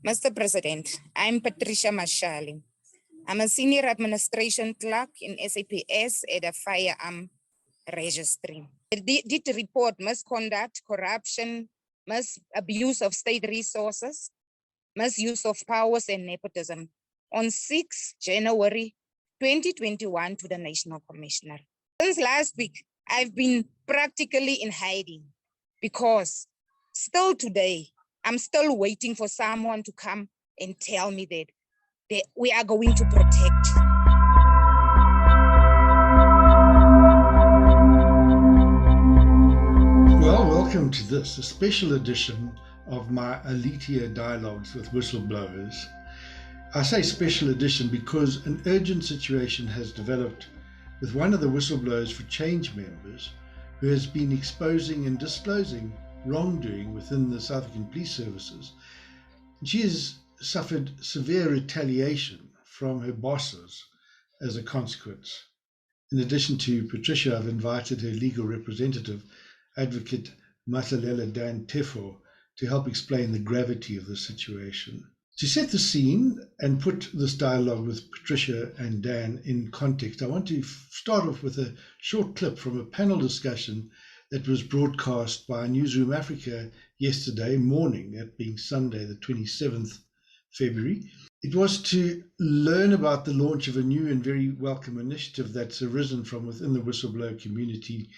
Mr. President, I'm Patricia Mashale. I'm a senior administration clerk in SAPS at a firearm registry. It did report misconduct, corruption, abuse of state resources, misuse of powers and nepotism on 6 January 2021 to the National Commissioner. Since last week, I've been practically in hiding because still today, I'm still waiting for someone to come and tell me that we are going to protect. Well, welcome to this, a special edition of my Aletheia dialogues with whistleblowers. I say special edition because an urgent situation has developed with one of the whistleblowers for change members who has been exposing and disclosing wrongdoing within the South African police services. She has suffered severe retaliation from her bosses as a consequence. In addition to Patricia, I've invited her legal representative, Advocate Masalele Dan Teffo, to help explain the gravity of the situation. To set the scene and put this dialogue with Patricia and Dan in context, I want to start off with a short clip from a panel discussion that was broadcast by Newsroom Africa yesterday morning, that being Sunday, the 27th February. It was to learn about the launch of a new and very welcome initiative that's arisen from within the whistleblower community,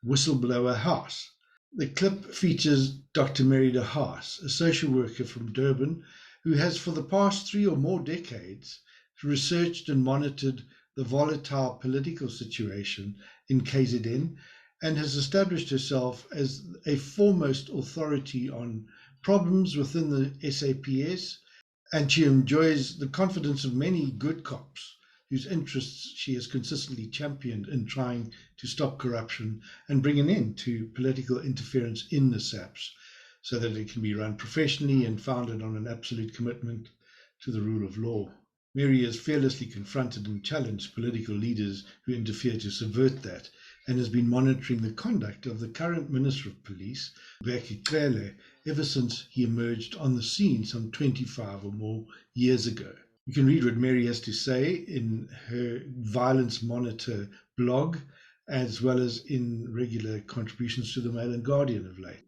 Whistleblower House. The clip features Dr. Mary de Haas, a social worker from Durban, who has for the past 3 or more decades researched and monitored the volatile political situation in KZN and has established herself as a foremost authority on problems within the SAPS, and she enjoys the confidence of many good cops whose interests she has consistently championed in trying to stop corruption and bring an end to political interference in the SAPS so that it can be run professionally and founded on an absolute commitment to the rule of law. Mary has fearlessly confronted and challenged political leaders who interfere to subvert that, and has been monitoring the conduct of the current Minister of Police, Bheki Cele, ever since he emerged on the scene some 25 or more years ago. You can read what Mary has to say in her Violence Monitor blog, as well as in regular contributions to the Mail and Guardian of late.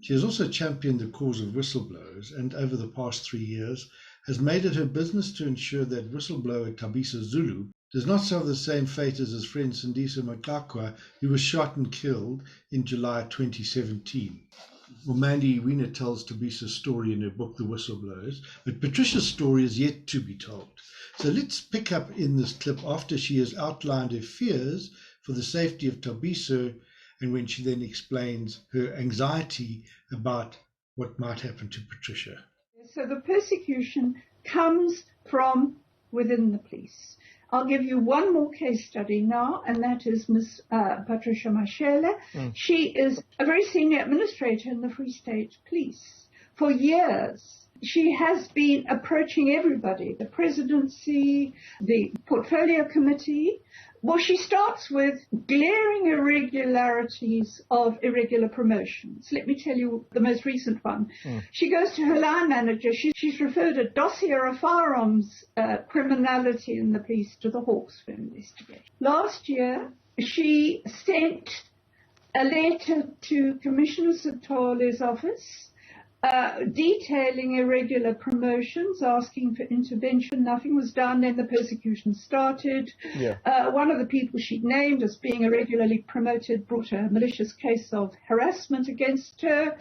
She has also championed the cause of whistleblowers, and over the past 3 years has made it her business to ensure that whistleblower Thabisa Zulu does not suffer the same fate as his friend Sindisa Makakwa, who was shot and killed in July 2017. Well, Mandy Wiener tells Thabisa's story in her book, The Whistleblowers, but Patricia's story is yet to be told. So let's pick up in this clip after she has outlined her fears for the safety of Thabisa, and when she then explains her anxiety about what might happen to Patricia. So the persecution comes from within the police. I'll give you one more case study now, and that is Ms. Patricia Mashale. She is a very senior administrator in the Free State Police. For years, she has been approaching everybody, the presidency, the portfolio committee. Well, she starts with glaring irregularities of irregular promotions. Let me tell you the most recent one. She goes to her line manager. She's referred a dossier of firearms criminality in the police to the Hawks for investigation. Last year, she sent a letter to Commissioner Sithole's office detailing irregular promotions, asking for intervention. Nothing was done. Then the persecution started. One of the people she'd named as being irregularly promoted brought a malicious case of harassment against her.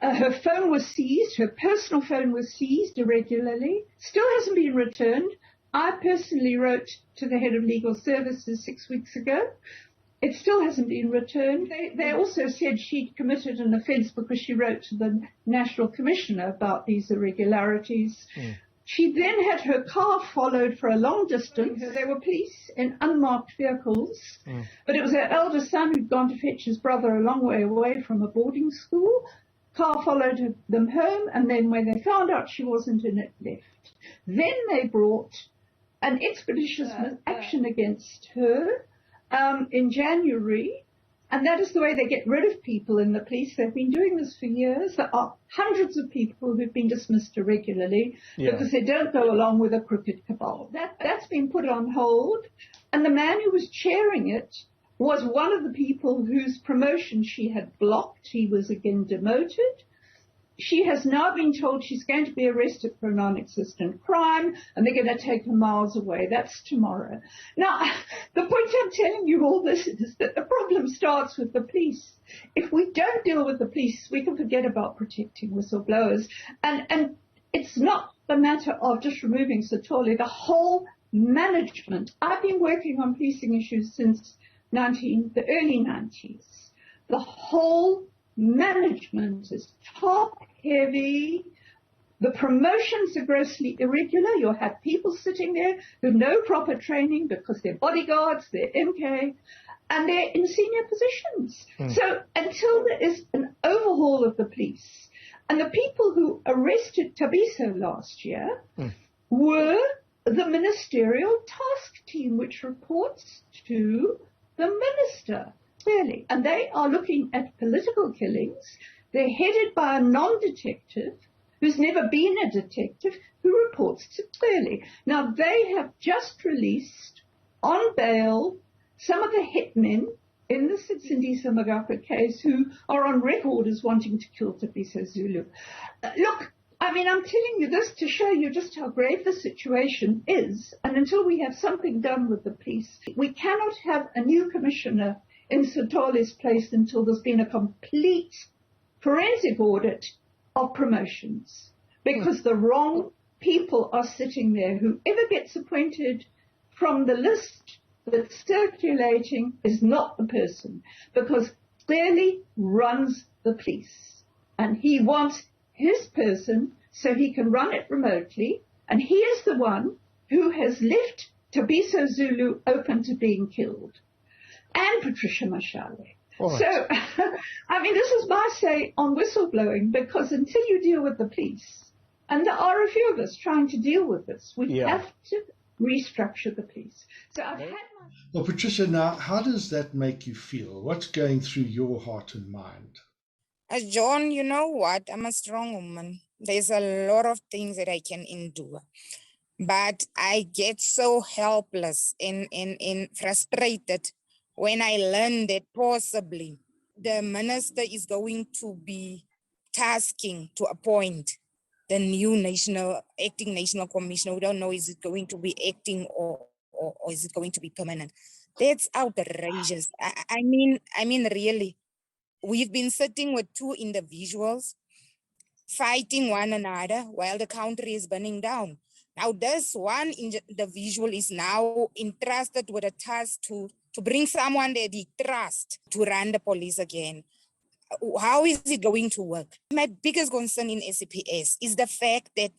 Her phone was seized. Her personal phone was seized irregularly. Still hasn't been returned. I personally wrote to the head of legal services 6 weeks ago. It still hasn't been returned. They also said she'd committed an offence because she wrote to the National Commissioner about these irregularities. She then had her car followed for a long distance. They were police in unmarked vehicles, but it was her elder son who'd gone to fetch his brother a long way away from a boarding school. Car followed them home, and then when they found out she wasn't in it, left. Then they brought an expeditious action against her in January And that is the way they get rid of people in the police. They've been doing this for years. There are hundreds of people who've been dismissed irregularly because they don't go along with a crooked cabal. That's been put on hold. And the man who was chairing it was one of the people whose promotion she had blocked. He was again demoted. She has now been told she's going to be arrested for a non-existent crime, and they're going to take her miles away. That's tomorrow. Now, the point I'm telling you all this is that the problem starts with the police. If we don't deal with the police, we can forget about protecting whistleblowers. And it's not the matter of just removing Sithole, the whole management. I've been working on policing issues since the early 90s. The whole management is top-heavy. The promotions are grossly irregular. You'll have people sitting there who have no proper training because they're bodyguards, they're MK, and they're in senior positions. So until there is an overhaul of the police, and the people who arrested Thabisile last year were the ministerial task team, which reports to the minister. Clearly. And they are looking at political killings. They're headed by a non-detective who's never been a detective who reports to Khele. Now, they have just released on bail some of the hitmen in the Sindisa Magaka case who are on record as wanting to kill Thabisile Zulu. Look, I mean, I'm telling you this to show you just how grave the situation is. And until we have something done with the police, we cannot have a new commissioner in Sithole's place until there's been a complete forensic audit of promotions, because the wrong people are sitting there. Whoever gets appointed from the list that's circulating is not the person, because Khele runs the police and he wants his person so he can run it remotely, and he is the one who has left Thabisile Zulu open to being killed. And Patricia Mashale. Right. So, I mean, this is my say on whistleblowing, because until you deal with the police, and there are a few of us trying to deal with this, we have to restructure the police. So I've had my... Well, Patricia, now, how does that make you feel? What's going through your heart and mind? John, you know what? I'm a strong woman. There's a lot of things that I can endure. But I get so helpless and frustrated when I learn that possibly the minister is going to be tasking to appoint the new acting national commissioner. We don't know, is it going to be acting or is it going to be permanent? That's outrageous. I mean, really, we've been sitting with two individuals fighting one another while the country is burning down. Now, this one individual is now entrusted with a task to bring someone that he trusts to run the police again. How is it going to work? My biggest concern in SAPS is the fact that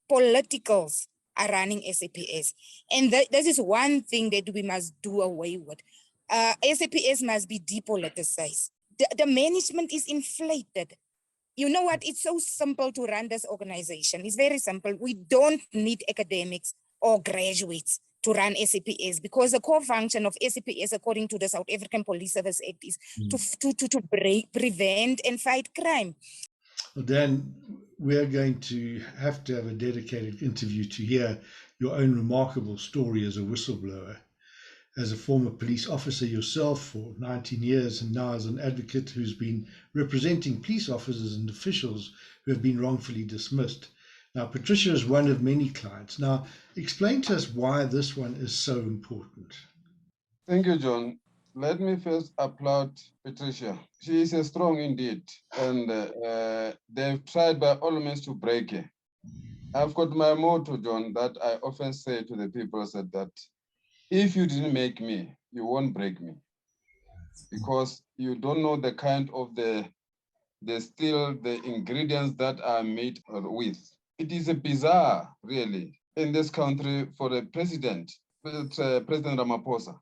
politicals are running SAPS. And this is one thing that we must do away with. SAPS must be depoliticized. The management is inflated. You know what? It's so simple to run this organization. It's very simple. We don't need academics or graduates to run SAPS, because the core function of SAPS, according to the South African Police Service Act, is to prevent and fight crime. Well, Dan, we're going to have a dedicated interview to hear your own remarkable story as a whistleblower, as a former police officer yourself for 19 years, and now as an advocate who's been representing police officers and officials who have been wrongfully dismissed. Now, Patricia is one of many clients. Now, explain to us why this one is so important. Thank you, John. Let me first applaud Patricia. She is strong indeed, and they've tried by all means to break her. I've got my motto, John, that I often say to the people, said that if you didn't make me, you won't break me, because you don't know the kind of the ingredients that are made with. It is a bizarre, really, in this country for the President Ramaphosa.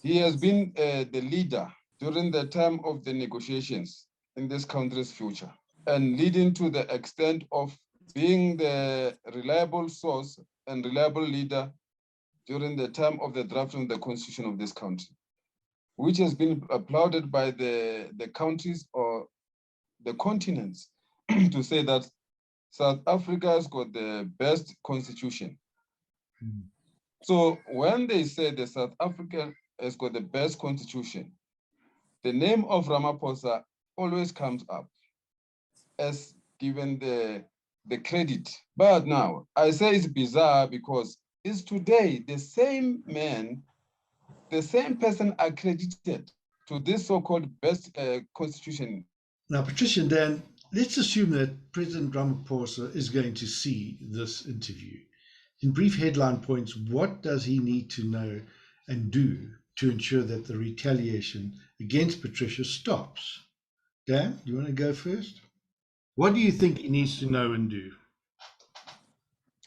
He has been the leader during the time of the negotiations in this country's future, and leading to the extent of being the reliable source and reliable leader during the time of the drafting of the constitution of this country. which has been applauded by the countries or the continents to say that South Africa has got the best constitution. So when they say that South Africa has got the best constitution, the name of Ramaphosa always comes up as given the credit. But now I say it's bizarre because it's today the same man, the same person accredited to this so-called best constitution. Now, Patricia and Dan, let's assume that President Ramaphosa is going to see this interview. In brief headline points, what does he need to know and do to ensure that the retaliation against Patricia stops? Dan, do you want to go first? What do you think he needs to know and do?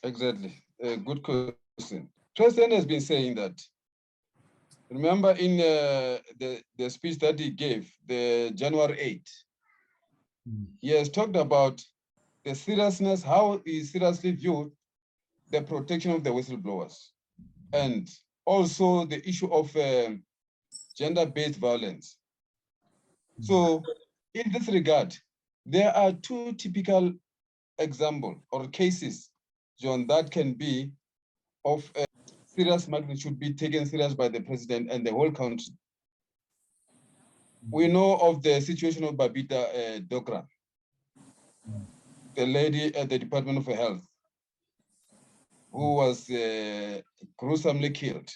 Exactly. A good question. President has been saying that. Remember in the speech that he gave, the January 8th, he has talked about the seriousness, how he seriously viewed the protection of the whistleblowers, and also the issue of gender-based violence. So in this regard, there are two typical examples or cases, John, that can be of serious magnitude, should be taken serious by the president and the whole country. We know of the situation of Babita Dokra, the lady at the Department of Health, who was gruesomely killed.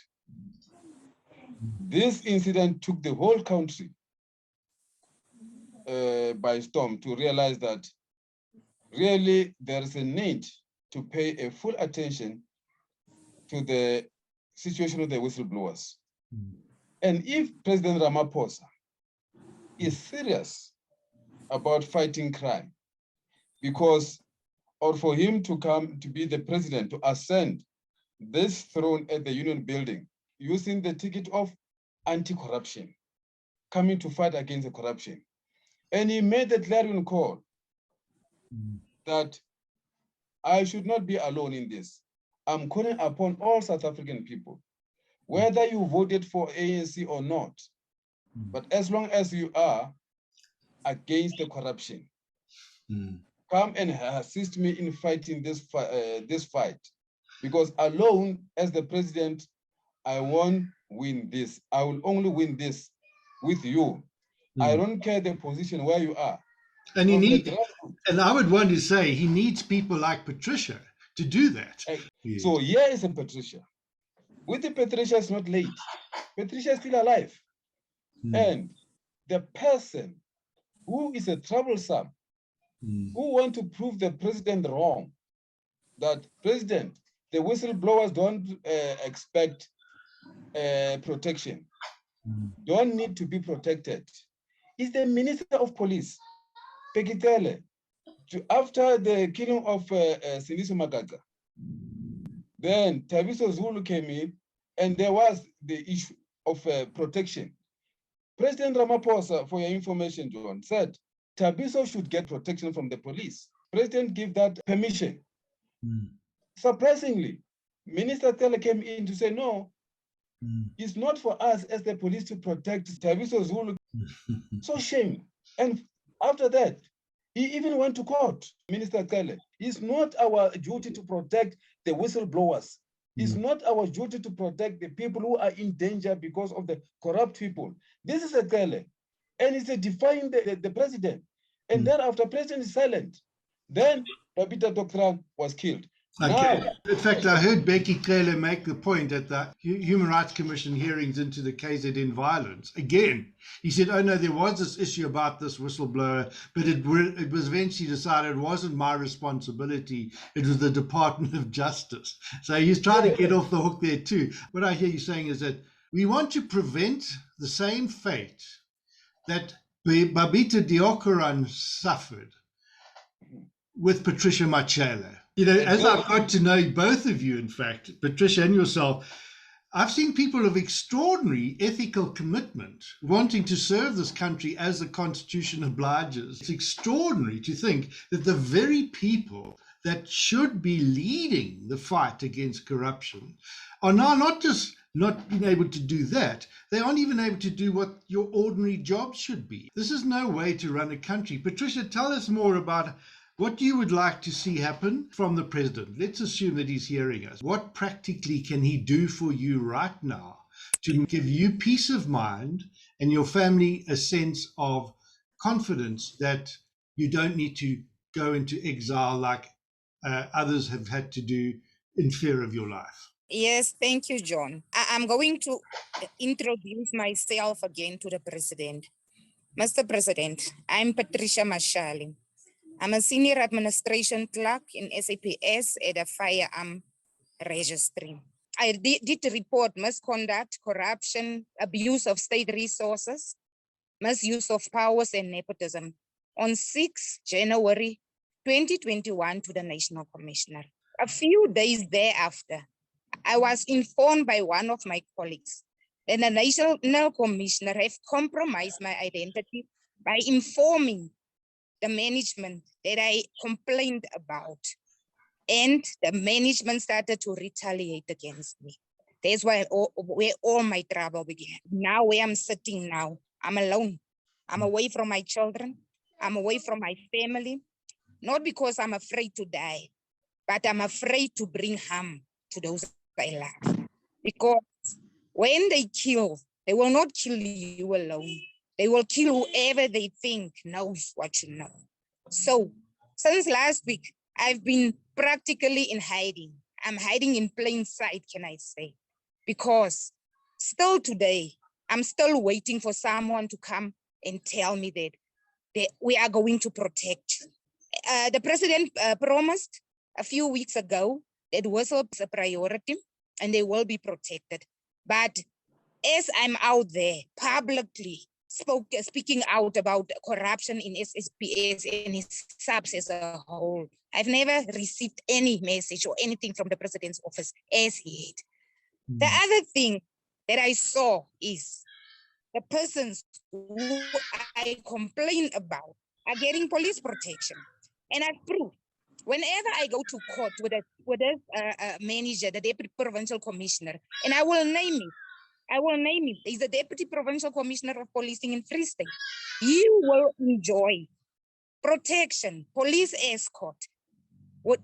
This incident took the whole country by storm to realize that really there is a need to pay a full attention to the situation of the whistleblowers. And if President Ramaphosa is serious about fighting crime, because or for him to come to be the president, to ascend this throne at the Union Building, using the ticket of anti-corruption, coming to fight against the corruption. And he made the clarion call that I should not be alone in this. I'm calling upon all South African people, whether you voted for ANC or not, but as long as you are against the corruption, come and assist me in fighting this fight, because alone as the president, I won't win this. I will only win this with you. I don't care the position where you are. And he needs, and I would want to say he needs people like Patricia to do that. So here is a Patricia. With the Patricia is not late. Patricia is still alive. And the person who is a troublesome, who want to prove the president wrong, that president, the whistleblowers don't expect protection, don't need to be protected, is the Minister of Police, Bheki Cele. After the killing of Siniso Magaga, then Thabiso Zulu came in, and there was the issue of protection. President Ramaphosa, for your information, John, said Thabiso should get protection from the police. President gave that permission. Surprisingly, Minister Khele came in to say, no, it's not for us as the police to protect Thabiso Zulu. So shame. And after that, he even went to court, Minister Khele. It's not our duty to protect the whistleblowers. It's not our duty to protect the people who are in danger because of the corrupt people. This is a Khele, and it's a defying the president. And then after president is silent, then Babita Dokra was killed. Okay. Now, in fact, I heard Bheki Cele make the point at the Human Rights Commission hearings into the KZN violence. Again, he said, oh no, there was this issue about this whistleblower, but it was eventually decided it wasn't my responsibility. It was the Department of Justice. So he's trying to get off the hook there too. What I hear you saying is that we want to prevent the same fate that Babita Deokaran suffered with Patricia Mashale. You know, as I've got to know both of you, in fact, Patricia and yourself, I've seen people of extraordinary ethical commitment wanting to serve this country as the Constitution obliges. It's extraordinary to think that the very people that should be leading the fight against corruption are now not just not being able to do that, they aren't even able to do what your ordinary job should be. This is no way to run a country. Patricia, tell us more about what you would like to see happen from the president. Let's assume that he's hearing us. What practically can he do for you right now to give you peace of mind and your family a sense of confidence that you don't need to go into exile like others have had to do in fear of your life? Yes, thank you, John. I'm going to introduce myself again to the president. Mr. President, I'm Patricia Mashale. I'm a senior administration clerk in SAPS at the Firearm Registry. I did report misconduct, corruption, abuse of state resources, misuse of powers, and nepotism on 6 January 2021 to the National Commissioner. A few days thereafter, I was informed by one of my colleagues that the National Commissioner have compromised my identity by informing the management that I complained about. And the management started to retaliate against me. That's where all my trouble began. Now where I'm sitting now, I'm alone. I'm away from my children. I'm away from my family. Not because I'm afraid to die, but I'm afraid to bring harm to those I love. Because when they kill, they will not kill you alone. They will kill whoever they think knows what you know. So since last week, I've been practically in hiding. I'm hiding in plain sight, can I say? Because still today, I'm still waiting for someone to come and tell me that we are going to protect you. The president promised a few weeks ago that whistle is a priority and they will be protected. But as I'm out there publicly speaking out about corruption in SSPS and its subs as a whole, I've never received any message or anything from the president's office as yet. The other thing that I saw is the persons who I complain about are getting police protection. And I've proved, whenever I go to court with a manager, the deputy provincial commissioner, and I will name it, he's the deputy provincial commissioner of policing in Free State. You will enjoy protection, police escort,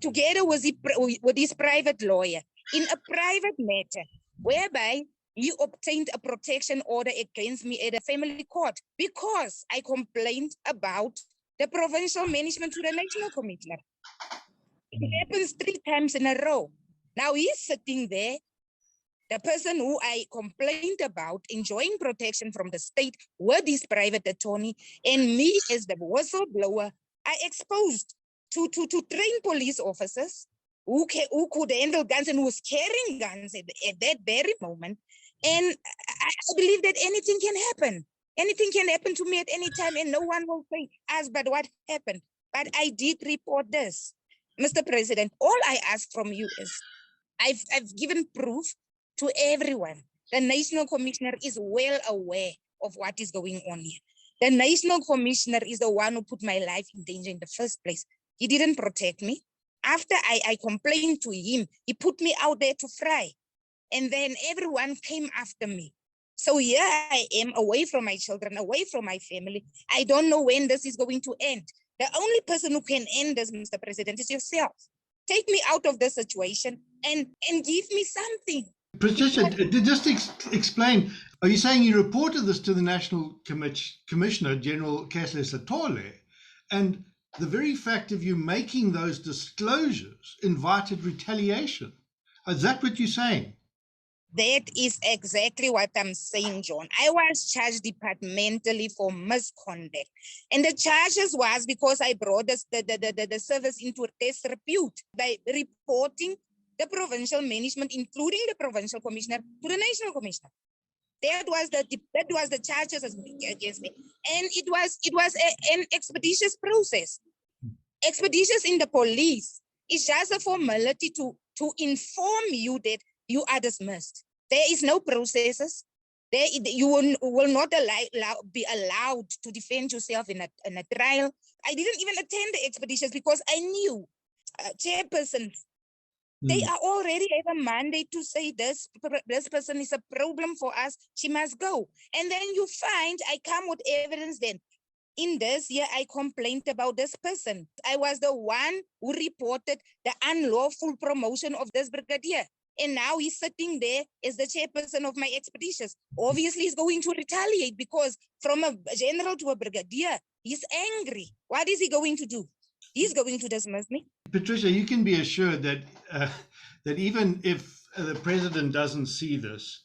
together with his private lawyer in a private matter, whereby he obtained a protection order against me at a family court because I complained about the provincial management to the National Commissioner. It happens 3 times in a row. Now he's sitting there, the person who I complained about enjoying protection from the state with his private attorney, and me as the whistleblower are exposed to train police officers who could handle guns and who was carrying guns at that very moment. And I believe that anything can happen. Anything can happen to me at any time and no one will say, ask, but what happened? But I did report this. Mr. President, all I ask from you is, I've given proof to everyone. The National Commissioner is well aware of what is going on here. The National Commissioner is the one who put my life in danger in the first place. He didn't protect me. After I complained to him, he put me out there to fry. And then everyone came after me. So here I am, away from my children, away from my family. I don't know when this is going to end. The only person who can end this, Mr. President, is yourself. Take me out of this situation and give me something. Patricia, just explain, are you saying you reported this to the National Commissioner, General Khele Sithole, and the very fact of you making those disclosures invited retaliation? Is that what you're saying? That is exactly what I'm saying, John. I was charged departmentally for misconduct. And the charges was because I brought the service into disrepute by reporting the provincial management, including the provincial commissioner, to the National Commissioner. That was the charges against me. And it was an expeditious process. Expeditious in the police is just a formality to inform you that you are dismissed. There is no processes. You will not be allowed to defend yourself in a trial. I didn't even attend the expeditions because I knew chairpersons. They are already have a mandate to say this person is a problem for us. She must go. And then you find I come with evidence then. In this year, I complained about this person. I was the one who reported the unlawful promotion of this brigadier. And now he's sitting there as the chairperson of my expeditions. Obviously, he's going to retaliate because from a general to a brigadier, he's angry. What is he going to do? He's going to dismiss me. Patricia, you can be assured that that even if the president doesn't see this,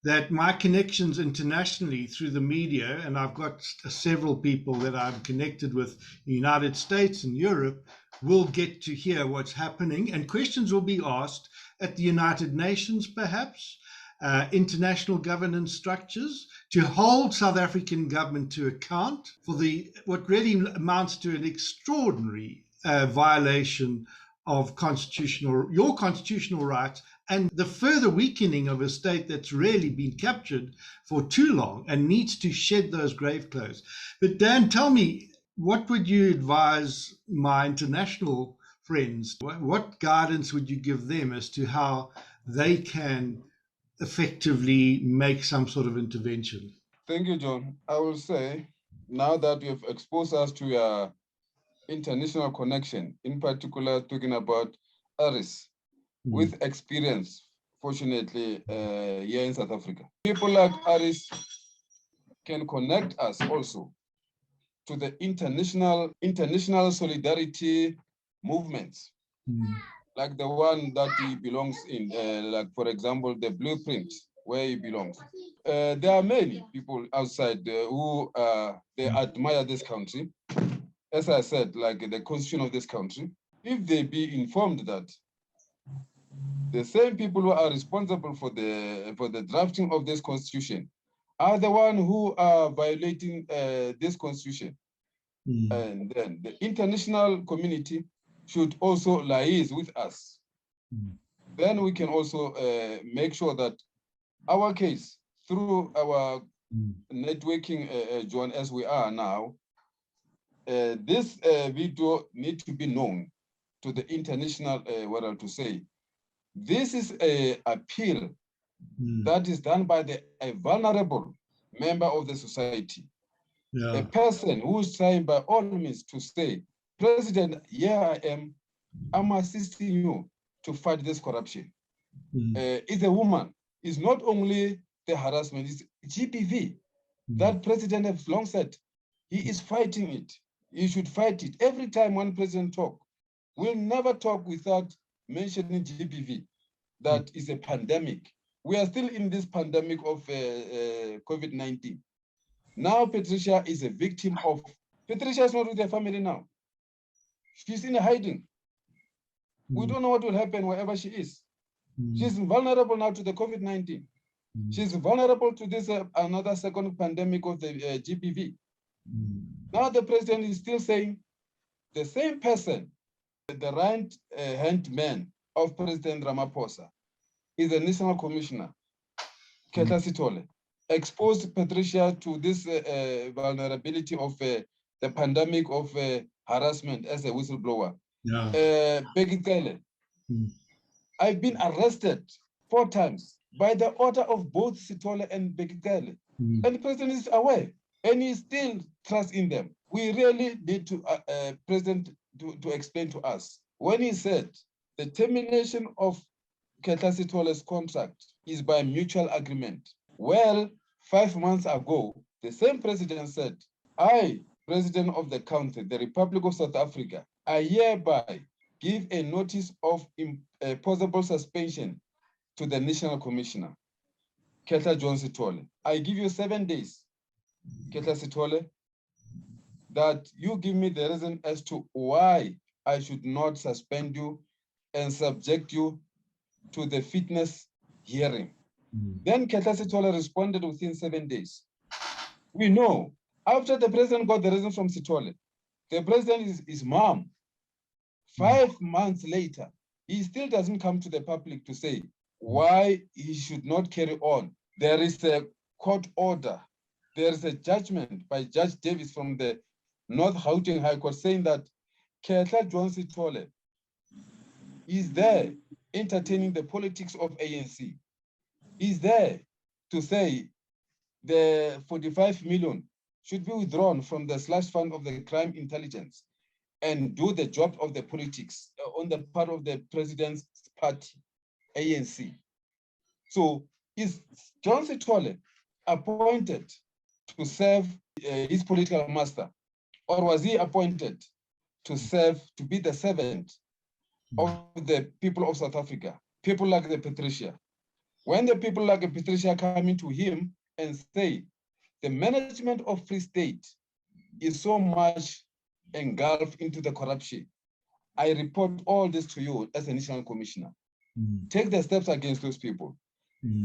that my connections internationally through the media, and I've got several people that I'm connected with in the United States and Europe, will get to hear what's happening, and questions will be asked at the United Nations, perhaps, international governance structures, to hold South African government to account for what really amounts to an extraordinary violation of your constitutional rights, and the further weakening of a state that's really been captured for too long and needs to shed those grave clothes. But Dan, tell me, what would you advise my international friends? What guidance would you give them as to how they can effectively make some sort of intervention? Thank you, John. I will say, now that you've exposed us to your international connection, in particular talking about ARIS, with experience, fortunately, here in South Africa. People like ARIS can connect us also to the international solidarity movements, like the one that he belongs in, like, for example, the Blueprint, where he belongs. There are many people outside who they admire this country. As I said, like the constitution of this country, if they be informed that the same people who are responsible for the drafting of this constitution are the one who are violating this constitution, and then the international community should also liaise with us. Then we can also make sure that our case, through our networking, John, as we are now, this video needs to be known to the international world to say, this is an appeal that is done by a vulnerable member of the society, a person who is trying by all means to say, President, here I am, I'm assisting you to fight this corruption. It's a woman. It's not only the harassment, it's GBV. That president has long said, he is fighting it. He should fight it. Every time one president talks, we'll never talk without mentioning GBV. That is a pandemic. We are still in this pandemic of COVID-19. Now Patricia is a victim of, Patricia is not with her family now. She's in hiding. We don't know what will happen wherever she is. She's vulnerable now to the COVID-19. She's vulnerable to this another second pandemic of the GBV. Now the president is still saying the same person, the right-hand man of President Ramaphosa, is the national commissioner, Khele Sithole, exposed Patricia to this vulnerability of the pandemic of harassment as a whistleblower. Bheki Cele, I've been arrested 4 times by the order of both Sithole and Bheki Cele. And the president is aware, and he still trusts in them. We really need to, President, to explain to us. When he said the termination of Khele Sithole's contract is by mutual agreement. Well, 5 months ago, the same president said, I, President of the country, the Republic of South Africa, I hereby give a notice of possible suspension to the National Commissioner, Khele John Sithole. I give you 7 days, Khele Sithole, that you give me the reason as to why I should not suspend you and subject you to the fitness hearing. Then Khele Sithole responded within 7 days. We know, after the president got the reason from Sithole, the president is his mom. 5 months later, he still doesn't come to the public to say why he should not carry on. There is a court order. There is a judgment by Judge Davis from the North Gauteng High Court saying that Khele John Sithole is there entertaining the politics of ANC. Is there to say the 45 million should be withdrawn from the slush fund of the crime intelligence and do the job of the politics on the part of the president's party, ANC. So is John Sithole appointed to serve his political master, or was he appointed to serve, to be the servant of the people of South Africa, people like the Patricia? When the people like Patricia come into him and say, the management of Free State is so much engulfed into the corruption, I report all this to you as a national commissioner. Take the steps against those people.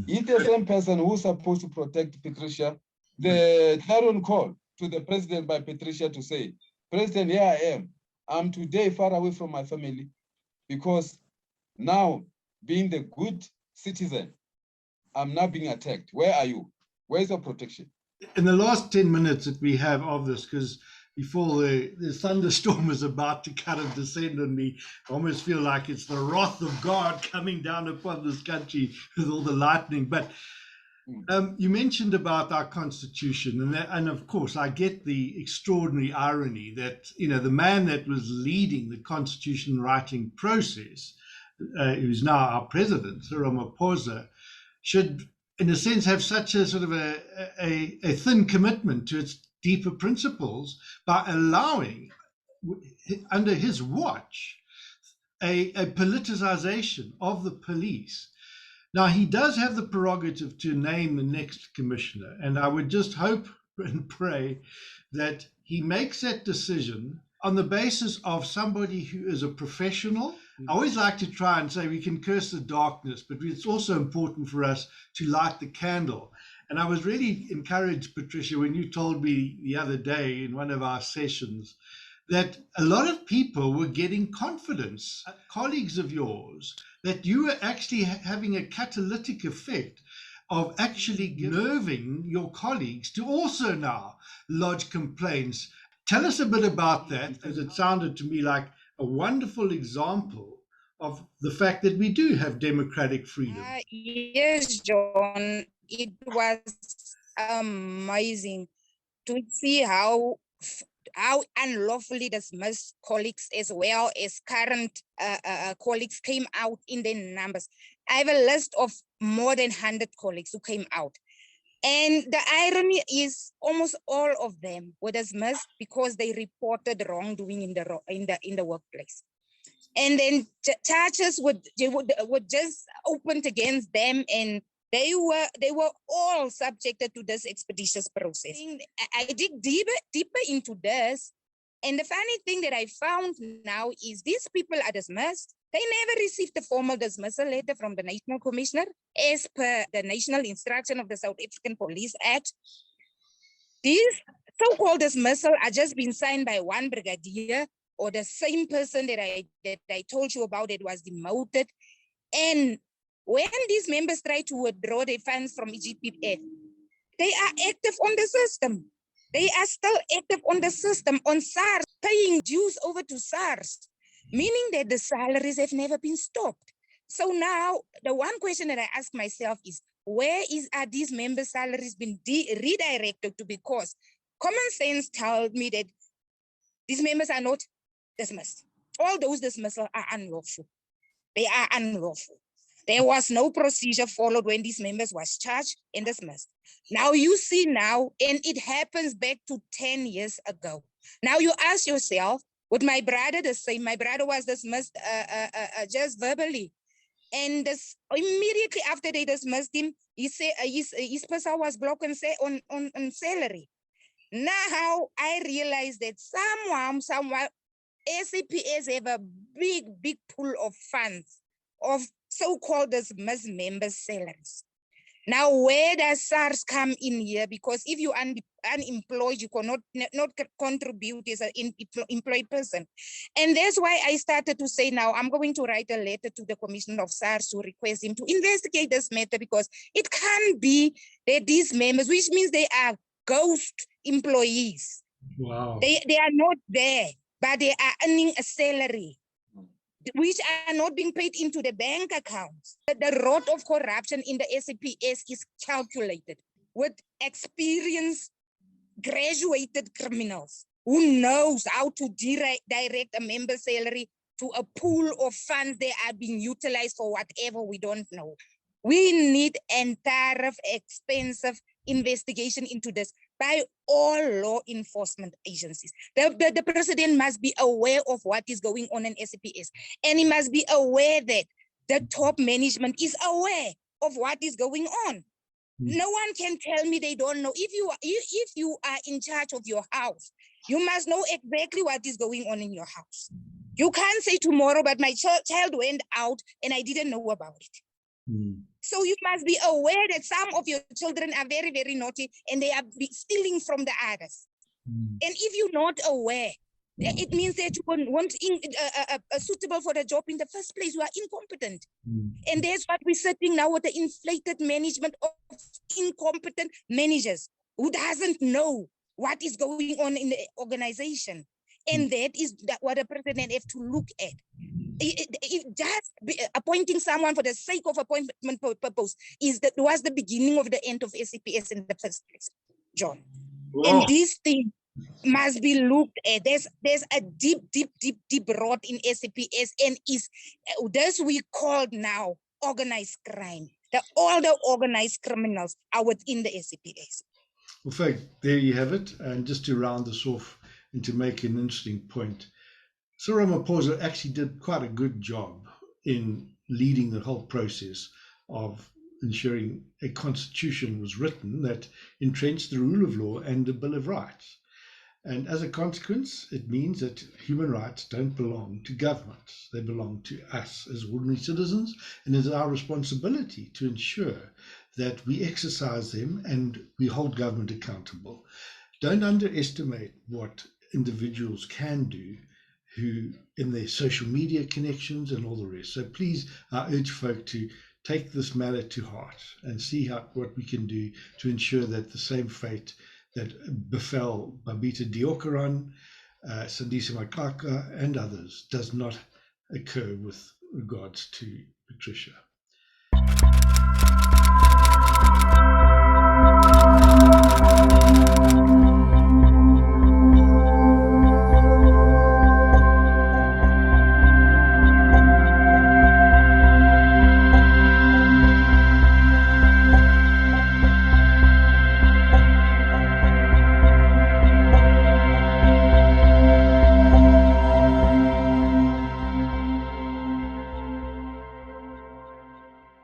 If the same person who's supposed to protect Patricia, the clarion call to the president by Patricia to say, President, here I am. I'm today far away from my family because now, being the good citizen, I'm now being attacked. Where are you? Where's your protection? In the last 10 minutes that we have of this, because before the thunderstorm is about to kind of descend on me, I almost feel like it's the wrath of God coming down upon this country with all the lightning. But you mentioned about our constitution, and of course, I get the extraordinary irony that, you know, the man that was leading the constitution writing process, who's now our president, Cyril Ramaphosa, should, in a sense, have such a sort of a thin commitment to its deeper principles by allowing, under his watch, a politicization of the police. Now, he does have the prerogative to name the next commissioner, and I would just hope and pray that he makes that decision on the basis of somebody who is a professional. I always like to try and say we can curse the darkness, but it's also important for us to light the candle. And I was really encouraged, Patricia, when you told me the other day in one of our sessions that a lot of people were getting confidence, colleagues of yours, that you were actually having a catalytic effect of actually nerving your colleagues to also now lodge complaints. Tell us a bit about that, because it sounded to me like a wonderful example of the fact that we do have democratic freedom. Yes, John, it was amazing to see how unlawfully dismissed colleagues as well as current colleagues came out in their numbers. I have a list of more than 100 colleagues who came out. And the irony is almost all of them were dismissed because they reported wrongdoing in the workplace. And then charges were just opened against them, and they were all subjected to this expeditious process. I dig deeper into this, and the funny thing that I found now is these people are dismissed. They never received a formal dismissal letter from the National Commissioner as per the National Instruction of the South African Police Act. These so-called dismissal are just being signed by one brigadier or the same person that I told you about that was demoted. And when these members try to withdraw their funds from EGPF, they are active on the system. They are still active on the system, on SARS, paying dues over to SARS, meaning that the salaries have never been stopped. So now the one question that I ask myself is, where are these members' salaries been redirected to? Because common sense tells me that these members are not dismissed. All those dismissals are unlawful. They are unlawful. There was no procedure followed when these members was charged and dismissed. Now you see now, and it happens back to 10 years ago. Now you ask yourself, would my brother the same? My brother was dismissed just verbally. And immediately after they dismissed him, he said his person was blocked and say on salary. Now I realize that somewhere, SAPS have a big pool of funds of so-called dismissed members' salaries. Now, where does SARS come in here? Because if you are unemployed, you cannot not contribute as an employed person. And that's why I started to say now I'm going to write a letter to the Commissioner of SARS to request him to investigate this matter, because it can't be that these members, which means they are ghost employees. Wow. They are not there, but they are earning a salary. which are not being paid into the bank accounts. The rate of corruption in the SAPS is calculated with experienced, graduated criminals who knows how to direct a member's salary to a pool of funds they are being utilized for whatever we don't know. We need entire expensive investigation into this by all law enforcement agencies. The president must be aware of what is going on in SAPS, and he must be aware that the top management is aware of what is going on. No one can tell me they don't know. If you are in charge of your house, you must know exactly what is going on in your house. You can't say tomorrow, but my child went out and I didn't know about it. So you must be aware that some of your children are very, very naughty and they are stealing from the others. And if you're not aware, it means that you weren't suitable for the job in the first place. You are incompetent. And that's what we're sitting now with the inflated management of incompetent managers who doesn't know what is going on in the organization. And that is what the president has to look at. Just appointing someone for the sake of appointment purpose was the beginning of the end of SAPS in the first place, John. Wow. And this thing must be looked at. There's a deep rot in SAPS, and is this we call now organized crime. All the organized criminals are within the SAPS. Well, Faye, there you have it. And just to round this off and to make an interesting point, Cyril Ramaphosa actually did quite a good job in leading the whole process of ensuring a constitution was written that entrenched the rule of law and the Bill of Rights. And as a consequence, it means that human rights don't belong to governments. They belong to us as ordinary citizens, and it's our responsibility to ensure that we exercise them and we hold government accountable. Don't underestimate what individuals can do who in their social media connections and all the rest. So please, I urge folk to take this matter to heart and see what we can do to ensure that the same fate that befell Babita Deokaran, Sandisa Makaka and others does not occur with regards to Patricia.